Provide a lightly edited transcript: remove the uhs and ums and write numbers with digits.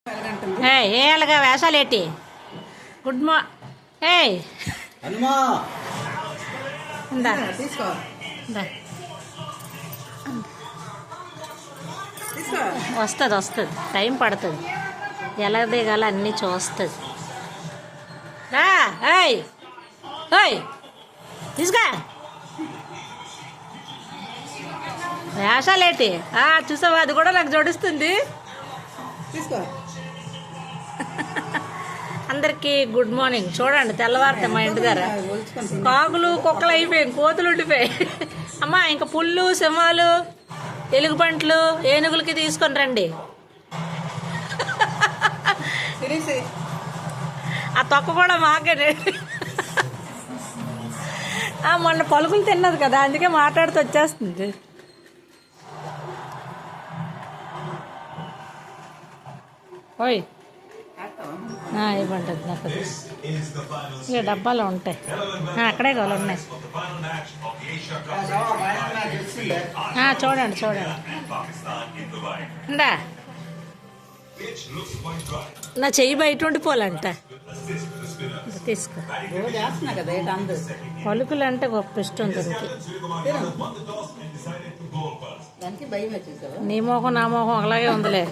ఏళ్ళగా వేషాలేటి good వస్తుంది వస్తుంది time పడుతుంది ఎలా దిగాల అన్నీ చూస్తుంది రా ఏయ్ ఏయ్ తీసుకా వేషాలేటి చూసావా అది కూడా నాకు జోడిస్తుంది తీసుకో అందరికీ గుడ్ మార్నింగ్. చూడండి తెల్లవారితే మా ఇంటి దగ్గర కాకులు కుక్కలు అయిపోయాయి, కోతులు ఉండిపోయాయి. అమ్మా ఇంకా పుల్లు సింహాలు ఎలుగుబంట్లు ఏనుగులకి తీసుకొని రండి. ఆ తొక్క కూడా మాకే. మొన్న పలుకులు తిన్నది కదా అందుకే మాట్లాడుతూ వచ్చేస్తుంది. ఓయ్ ఇవ్వండి నాకు ఇక డబ్బాలో ఉంటాయి, అక్కడే కావాలి ఉన్నాయి. చూడండి చూడండి ఇందా నా చెయ్యి బయట ఉండిపోవాలంట. తీసుకో పలుకులు అంటే గొప్ప ఇష్టం దానికి. నీ మోహం నా మోహం అలాగే ఉందిలే.